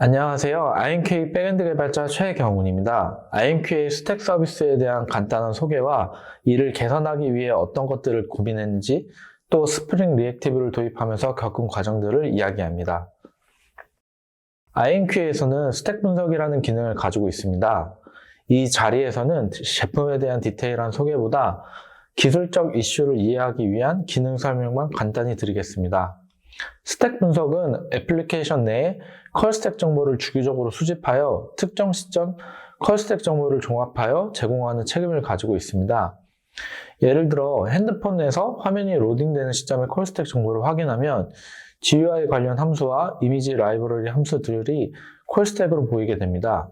안녕하세요. IMQA 백엔드 개발자 최경훈입니다. IMQA 스택 서비스에 대한 간단한 소개와 이를 개선하기 위해 어떤 것들을 고민했는지, 또 스프링 리액티브를 도입하면서 겪은 과정들을 이야기합니다. IMQA에서는 스택 분석이라는 기능을 가지고 있습니다. 이 자리에서는 제품에 대한 디테일한 소개보다 기술적 이슈를 이해하기 위한 기능 설명만 간단히 드리겠습니다. 스택 분석은 애플리케이션 내에 컬스택 정보를 주기적으로 수집하여 특정 시점 컬스택 정보를 종합하여 제공하는 책임을 가지고 있습니다. 예를 들어 핸드폰에서 화면이 로딩되는 시점에 컬스택 정보를 확인하면 GUI 관련 함수와 이미지 라이브러리 함수들이 컬스택으로 보이게 됩니다.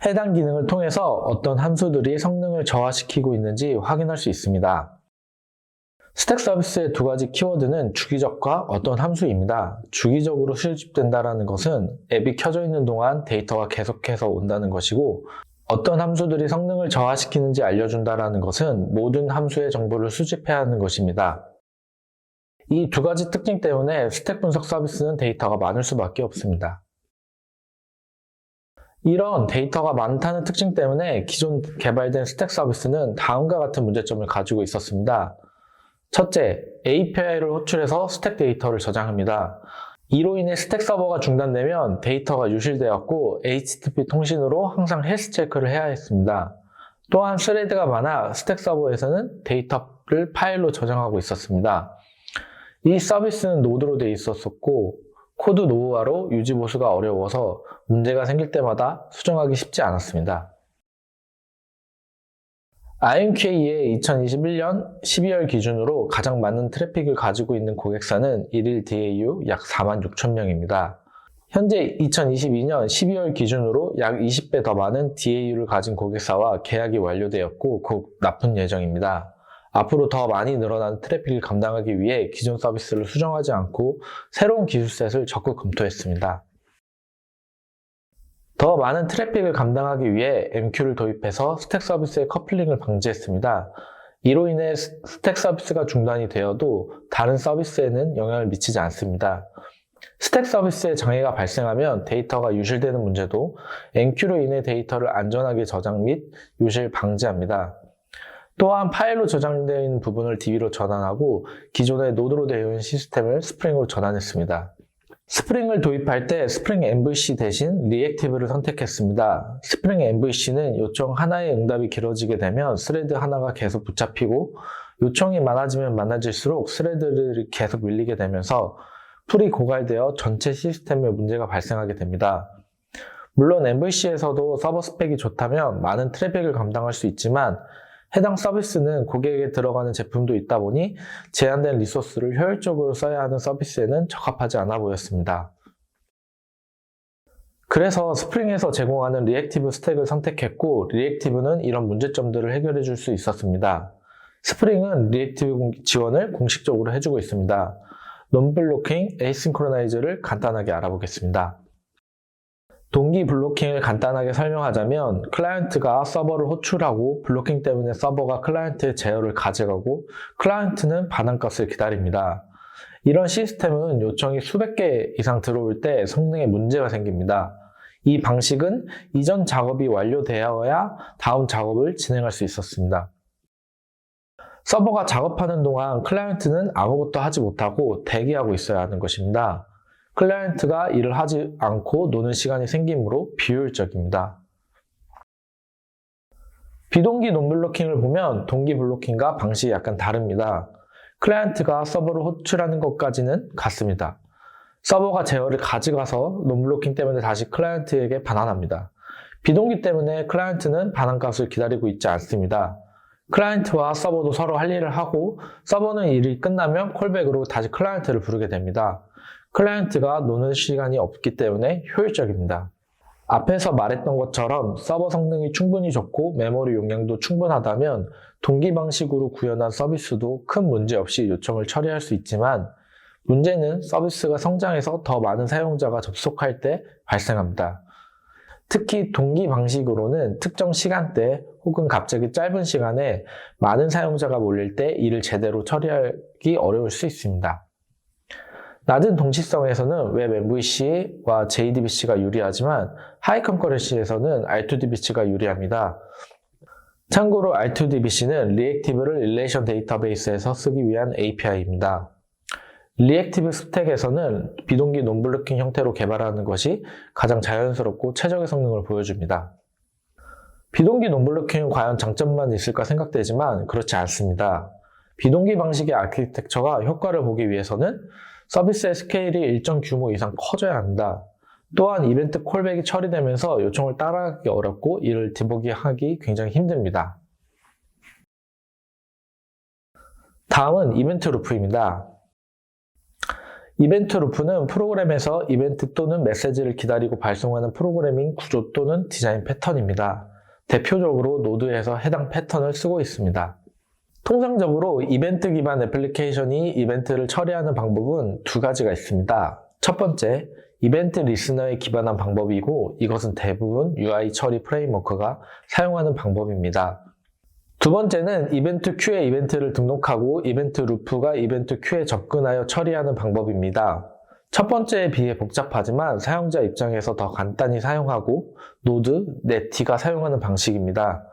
해당 기능을 통해서 어떤 함수들이 성능을 저하시키고 있는지 확인할 수 있습니다. 스택 서비스의 두 가지 키워드는 주기적과 어떤 함수입니다. 주기적으로 수집된다는 것은 앱이 켜져 있는 동안 데이터가 계속해서 온다는 것이고, 어떤 함수들이 성능을 저하시키는지 알려준다는 것은 모든 함수의 정보를 수집해야 하는 것입니다. 이 두 가지 특징 때문에 스택 분석 서비스는 데이터가 많을 수밖에 없습니다. 이런 데이터가 많다는 특징 때문에 기존 개발된 스택 서비스는 다음과 같은 문제점을 가지고 있었습니다. 첫째, API를 호출해서 스택 데이터를 저장합니다. 이로 인해 스택 서버가 중단되면 데이터가 유실되었고 HTTP 통신으로 항상 헬스 체크를 해야 했습니다. 또한 스레드가 많아 스택 서버에서는 데이터를 파일로 저장하고 있었습니다. 이 서비스는 노드로 되어 있었고 코드 노후화로 유지 보수가 어려워서 문제가 생길 때마다 수정하기 쉽지 않았습니다. IMQA의 2021년 12월 기준으로 가장 많은 트래픽을 가지고 있는 고객사는 1일 DAU 약 46,000명입니다. 현재 2022년 12월 기준으로 약 20배 더 많은 DAU를 가진 고객사와 계약이 완료되었고 곧 납품 예정입니다. 앞으로 더 많이 늘어나는 트래픽을 감당하기 위해 기존 서비스를 수정하지 않고 새로운 기술셋을 적극 검토했습니다. 더 많은 트래픽을 감당하기 위해 MQ를 도입해서 스택 서비스의 커플링을 방지했습니다. 이로 인해 스택 서비스가 중단이 되어도 다른 서비스에는 영향을 미치지 않습니다. 스택 서비스에 장애가 발생하면 데이터가 유실되는 문제도 MQ로 인해 데이터를 안전하게 저장 및 유실 방지합니다. 또한 파일로 저장되어 있는 부분을 DB로 전환하고 기존의 노드로 되어 있는 시스템을 스프링으로 전환했습니다. 스프링을 도입할 때 스프링 MVC 대신 리액티브를 선택했습니다. 스프링 MVC는 요청 하나의 응답이 길어지게 되면 스레드 하나가 계속 붙잡히고 요청이 많아지면 많아질수록 스레드를 계속 밀리게 되면서 풀이 고갈되어 전체 시스템에 문제가 발생하게 됩니다. 물론 MVC에서도 서버 스펙이 좋다면 많은 트래픽을 감당할 수 있지만 해당 서비스는 고객에게 들어가는 제품도 있다 보니 제한된 리소스를 효율적으로 써야 하는 서비스에는 적합하지 않아 보였습니다. 그래서 스프링에서 제공하는 리액티브 스택을 선택했고 리액티브는 이런 문제점들을 해결해 줄 수 있었습니다. 스프링은 리액티브 지원을 공식적으로 해주고 있습니다. 논블로킹, 에이싱크로나이즈를 간단하게 알아보겠습니다. 동기 블로킹을 간단하게 설명하자면 클라이언트가 서버를 호출하고 블로킹 때문에 서버가 클라이언트의 제어를 가져가고 클라이언트는 반환값을 기다립니다. 이런 시스템은 요청이 수백 개 이상 들어올 때 성능에 문제가 생깁니다. 이 방식은 이전 작업이 완료되어야 다음 작업을 진행할 수 있었습니다. 서버가 작업하는 동안 클라이언트는 아무것도 하지 못하고 대기하고 있어야 하는 것입니다. 클라이언트가 일을 하지 않고 노는 시간이 생기므로 비효율적입니다. 비동기 논블로킹을 보면 동기 블로킹과 방식이 약간 다릅니다. 클라이언트가 서버를 호출하는 것까지는 같습니다. 서버가 제어를 가져가서 논블로킹 때문에 다시 클라이언트에게 반환합니다. 비동기 때문에 클라이언트는 반환값을 기다리고 있지 않습니다. 클라이언트와 서버도 서로 할 일을 하고 서버는 일이 끝나면 콜백으로 다시 클라이언트를 부르게 됩니다. 클라이언트가 노는 시간이 없기 때문에 효율적입니다. 앞에서 말했던 것처럼 서버 성능이 충분히 좋고 메모리 용량도 충분하다면 동기 방식으로 구현한 서비스도 큰 문제 없이 요청을 처리할 수 있지만 문제는 서비스가 성장해서 더 많은 사용자가 접속할 때 발생합니다. 특히 동기 방식으로는 특정 시간대 혹은 갑자기 짧은 시간에 많은 사용자가 몰릴 때 이를 제대로 처리하기 어려울 수 있습니다. 낮은 동시성에서는 웹 MVC와 JDBC가 유리하지만 하이 컨커런시에서는 R2DBC가 유리합니다. 참고로 R2DBC는 리액티브를 릴레이션 데이터베이스에서 쓰기 위한 API입니다. 리액티브 스택에서는 비동기 논블로킹 형태로 개발하는 것이 가장 자연스럽고 최적의 성능을 보여줍니다. 비동기 논블로킹은 과연 장점만 있을까 생각되지만 그렇지 않습니다. 비동기 방식의 아키텍처가 효과를 보기 위해서는 서비스의 스케일이 일정 규모 이상 커져야 합니다. 또한 이벤트 콜백이 처리되면서 요청을 따라가기 어렵고 이를 디버깅하기 굉장히 힘듭니다. 다음은 이벤트 루프입니다. 이벤트 루프는 프로그램에서 이벤트 또는 메시지를 기다리고 발송하는 프로그래밍 구조 또는 디자인 패턴입니다. 대표적으로 노드에서 해당 패턴을 쓰고 있습니다. 통상적으로 이벤트 기반 애플리케이션이 이벤트를 처리하는 방법은 두 가지가 있습니다. 첫 번째, 이벤트 리스너에 기반한 방법이고 이것은 대부분 UI 처리 프레임워크가 사용하는 방법입니다. 두 번째는 이벤트 큐에 이벤트를 등록하고 이벤트 루프가 이벤트 큐에 접근하여 처리하는 방법입니다. 첫 번째에 비해 복잡하지만 사용자 입장에서 더 간단히 사용하고 노드, 네티가 사용하는 방식입니다.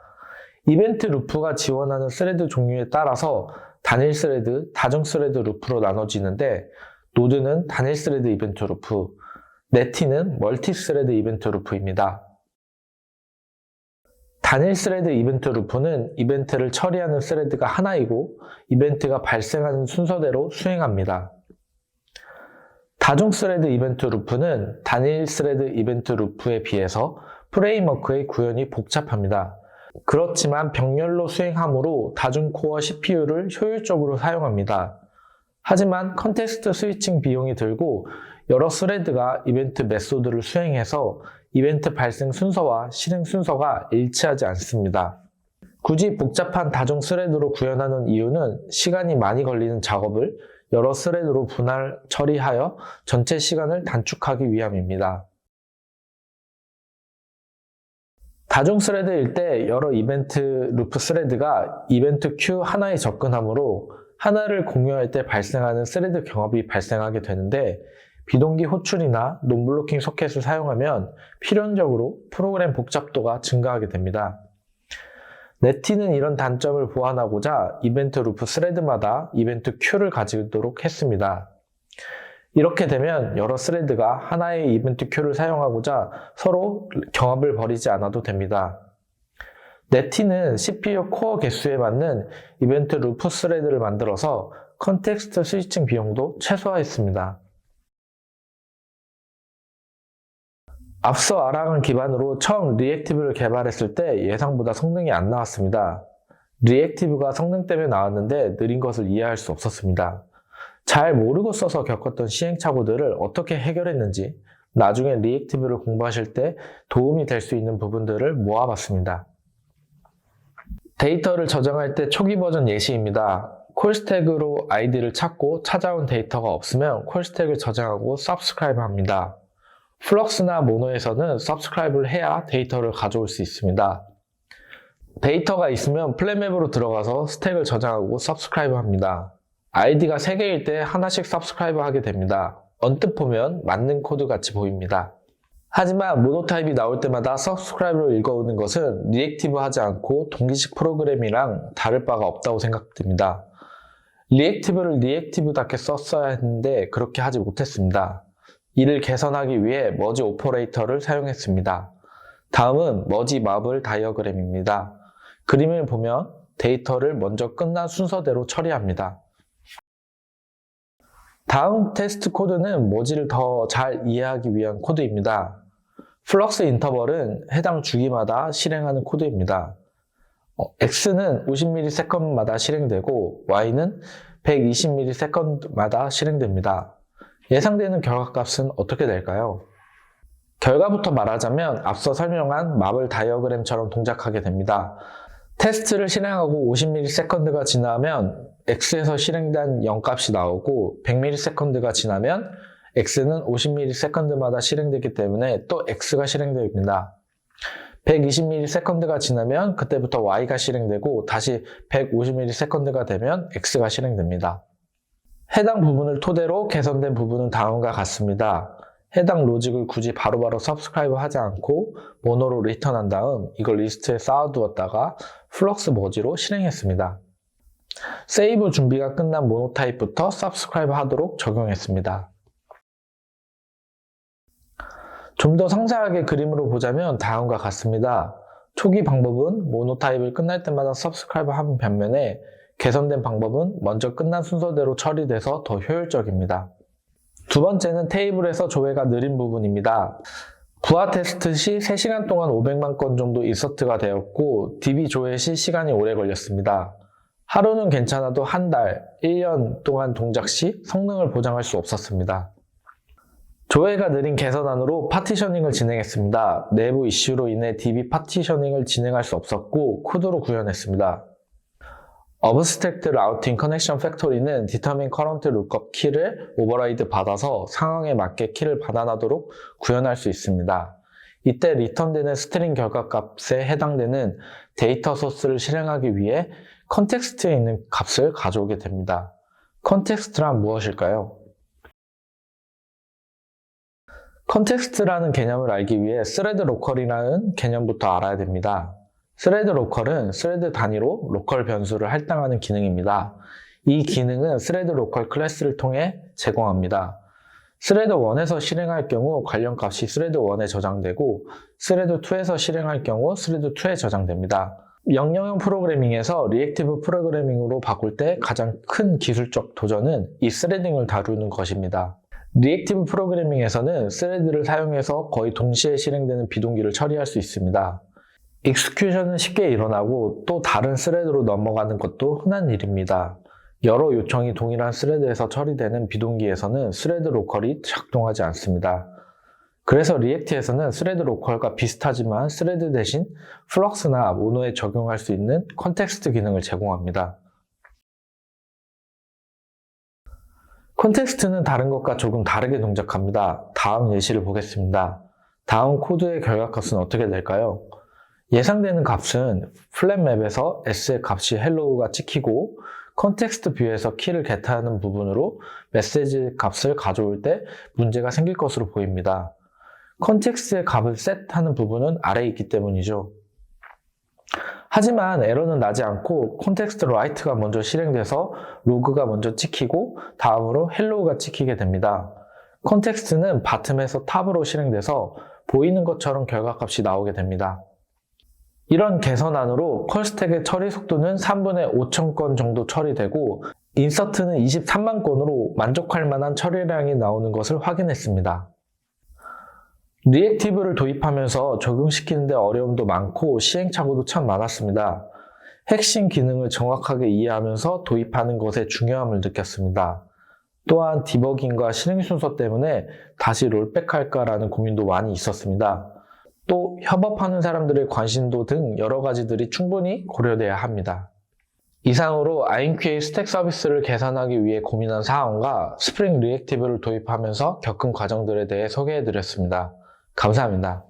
이벤트 루프가 지원하는 스레드 종류에 따라서 단일 스레드, 다중 스레드 루프로 나눠지는데 노드는 단일 스레드 이벤트 루프, 네티는 멀티 스레드 이벤트 루프입니다. 단일 스레드 이벤트 루프는 이벤트를 처리하는 스레드가 하나이고 이벤트가 발생하는 순서대로 수행합니다. 다중 스레드 이벤트 루프는 단일 스레드 이벤트 루프에 비해서 프레임워크의 구현이 복잡합니다. 그렇지만 병렬로 수행하므로 다중 코어 CPU를 효율적으로 사용합니다. 하지만 컨텍스트 스위칭 비용이 들고 여러 스레드가 이벤트 메소드를 수행해서 이벤트 발생 순서와 실행 순서가 일치하지 않습니다. 굳이 복잡한 다중 스레드로 구현하는 이유는 시간이 많이 걸리는 작업을 여러 스레드로 분할 처리하여 전체 시간을 단축하기 위함입니다. 다중 스레드일 때 여러 이벤트 루프 스레드가 이벤트 큐 하나에 접근하므로 하나를 공유할 때 발생하는 스레드 경합이 발생하게 되는데 비동기 호출이나 논블로킹 소켓을 사용하면 필연적으로 프로그램 복잡도가 증가하게 됩니다. 네티는 이런 단점을 보완하고자 이벤트 루프 스레드마다 이벤트 큐를 가지도록 했습니다. 이렇게 되면 여러 스레드가 하나의 이벤트 큐를 사용하고자 서로 경합을 벌이지 않아도 됩니다. 네티는 CPU 코어 개수에 맞는 이벤트 루프 스레드를 만들어서 컨텍스트 스위칭 비용도 최소화했습니다. 앞서 알아간 기반으로 처음 리액티브를 개발했을 때 예상보다 성능이 안 나왔습니다. 리액티브가 성능 때문에 나왔는데 느린 것을 이해할 수 없었습니다. 잘 모르고 써서 겪었던 시행착오들을 어떻게 해결했는지 나중에 리액티브를 공부하실 때 도움이 될 수 있는 부분들을 모아봤습니다. 데이터를 저장할 때 초기 버전 예시입니다. 콜스택으로 아이디를 찾고 찾아온 데이터가 없으면 콜스택을 저장하고 subscribe 합니다. 플럭스나 모노에서는 subscribe를 해야 데이터를 가져올 수 있습니다. 데이터가 있으면 플랫맵으로 들어가서 스택을 저장하고 subscribe 합니다. 아이디가 3개일 때 하나씩 subscribe 하게 됩니다. 언뜻 보면 맞는 코드 같이 보입니다. 하지만 모노 타입이 나올 때마다 subscribe를 읽어오는 것은 리액티브 하지 않고 동기식 프로그램이랑 다를 바가 없다고 생각됩니다. 리액티브를 리액티브답게 썼어야 했는데 그렇게 하지 못했습니다. 이를 개선하기 위해 머지 오퍼레이터를 사용했습니다. 다음은 머지 마블 다이어그램입니다. 그림을 보면 데이터를 먼저 끝난 순서대로 처리합니다. 다음 테스트 코드는 머지를 더 잘 이해하기 위한 코드입니다. 플럭스 인터벌은 해당 주기마다 실행하는 코드입니다. X는 50ms마다 실행되고 Y는 120ms마다 실행됩니다. 예상되는 결과값은 어떻게 될까요? 결과부터 말하자면 앞서 설명한 마블 다이어그램처럼 동작하게 됩니다. 테스트를 실행하고 50ms가 지나면 X에서 실행된 0값이 나오고 100ms가 지나면 X는 50ms마다 실행되기 때문에 또 X가 실행됩니다. 120ms가 지나면 그때부터 Y가 실행되고 다시 150ms가 되면 X가 실행됩니다. 해당 부분을 토대로 개선된 부분은 다음과 같습니다. 해당 로직을 굳이 바로바로 서브스크라이브 하지 않고 모노로 리턴한 다음 이걸 리스트에 쌓아두었다가 플럭스 머지로 실행했습니다. 세이브 준비가 끝난 모노 타입부터 서브스크라이브 하도록 적용했습니다. 좀 더 상세하게 그림으로 보자면 다음과 같습니다. 초기 방법은 모노 타입을 끝날 때마다 서브스크라이브 하는 반면에 개선된 방법은 먼저 끝난 순서대로 처리돼서 더 효율적입니다. 두 번째는 테이블에서 조회가 느린 부분입니다. 부하 테스트 시 3시간 동안 500만 건 정도 인서트가 되었고 DB 조회 시 시간이 오래 걸렸습니다. 하루는 괜찮아도 한 달, 1년 동안 동작 시 성능을 보장할 수 없었습니다. 조회가 느린 개선안으로 파티셔닝을 진행했습니다. 내부 이슈로 인해 DB 파티셔닝을 진행할 수 없었고 코드로 구현했습니다. Abstract Routing Connection Factory는 Determine Current Lookup 키를 오버라이드 받아서 상황에 맞게 키를 반환하도록 구현할 수 있습니다. 이때 리턴되는 스트링 결과값에 해당되는 데이터 소스를 실행하기 위해 컨텍스트에 있는 값을 가져오게 됩니다. 컨텍스트란 무엇일까요? 컨텍스트라는 개념을 알기 위해 스레드 로컬이라는 개념부터 알아야 됩니다. 스레드 로컬은 스레드 단위로 로컬 변수를 할당하는 기능입니다. 이 기능은 스레드 로컬 클래스를 통해 제공합니다. 스레드 1에서 실행할 경우 관련 값이 스레드 1에 저장되고 스레드 2에서 실행할 경우 스레드 2에 저장됩니다. 명령형 프로그래밍에서 리액티브 프로그래밍으로 바꿀 때 가장 큰 기술적 도전은 이 스레딩을 다루는 것입니다. 리액티브 프로그래밍에서는 스레드를 사용해서 거의 동시에 실행되는 비동기를 처리할 수 있습니다. 익스큐션은 쉽게 일어나고 또 다른 스레드로 넘어가는 것도 흔한 일입니다. 여러 요청이 동일한 스레드에서 처리되는 비동기에서는 스레드 로컬이 작동하지 않습니다. 그래서 리액트에서는 스레드 로컬과 비슷하지만 스레드 대신 플럭스나 모노에 적용할 수 있는 컨텍스트 기능을 제공합니다. 컨텍스트는 다른 것과 조금 다르게 동작합니다. 다음 예시를 보겠습니다. 다음 코드의 결과값은 어떻게 될까요? 예상되는 값은 플랫맵에서 S의 값이 헬로우가 찍히고 컨텍스트 뷰에서 키를 게트하는 부분으로 메시지 값을 가져올 때 문제가 생길 것으로 보입니다. 컨텍스트의 값을 셋하는 부분은 아래에 있기 때문이죠. 하지만 에러는 나지 않고 컨텍스트 라이트가 먼저 실행돼서 로그가 먼저 찍히고 다음으로 헬로우가 찍히게 됩니다. 컨텍스트는 바텀에서 탑으로 실행돼서 보이는 것처럼 결과값이 나오게 됩니다. 이런 개선안으로 컬스택의 처리 속도는 3분의 5천 건 정도 처리되고 인서트는 23만 건으로 만족할 만한 처리량이 나오는 것을 확인했습니다. 리액티브를 도입하면서 적용시키는데 어려움도 많고 시행착오도 참 많았습니다. 핵심 기능을 정확하게 이해하면서 도입하는 것의 중요함을 느꼈습니다. 또한 디버깅과 실행 순서 때문에 다시 롤백할까라는 고민도 많이 있었습니다. 또 협업하는 사람들의 관심도 등 여러 가지들이 충분히 고려돼야 합니다. 이상으로 IonQA 스택 서비스를 개선하기 위해 고민한 사항과 스프링 리액티브를 도입하면서 겪은 과정들에 대해 소개해드렸습니다. 감사합니다.